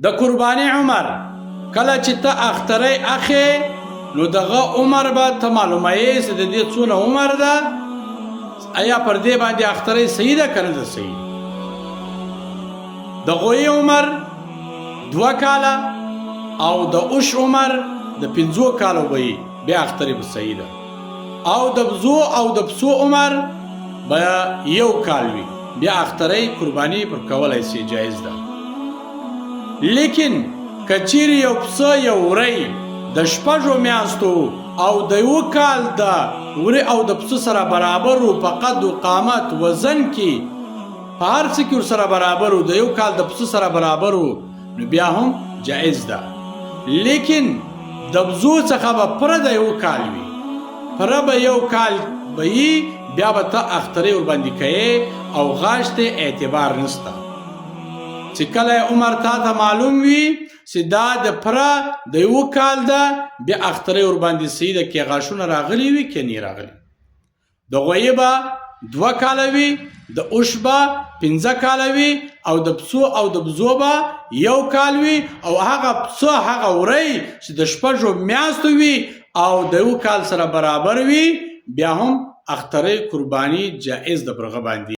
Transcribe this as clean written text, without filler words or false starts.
د قرباني عمر کله چې ته اختری اخې نو دغه عمر به ته معلوموې چې د دې څونه عمر ده، آیا پر دې باندې اختری صحیح ده که نه ده صحیح. د غوی عمر 2 کاله او د اوش عمر د 5 کالو به بیا اختری به صحیح ده، او د بزو او د پسو عمر به 1 کال وي، بیا اختری قرباني پر کولی سي، جایز ده. لیکن که چیرې یو پسه یو وری د 6 میاشتو او د 1 کال د وری او د پسه سره برابر و په قد و قامت وزن کې په هر څه کې ورسره برابر و، د 1 کال د پسه سره برابر و، نو بیا هم جایز ده. لیکن د بزو څخه به پره د 1 کال وي، پره به 1 کال به وي، بیا به ته اختری ورباندې کوې او غاښ ته اعتبار نسته. چې کله عمر تا ته معلوم وي چې دا د پره د 1 کال ده، بیا اختری ورباندې صحیح ده، کې غاښونه راغلي وي که نه راغلي. د غویې به 2 کاله وي، د اوش به 5 کاله وي، او د پسو او د بزو به 1 کال وي، او هغه پسه هغه وری چې د 6 میاشتو وي او د 1 کال سره برابر وي، بیا هم اختری قرباني جایز ده پر هغه باندې.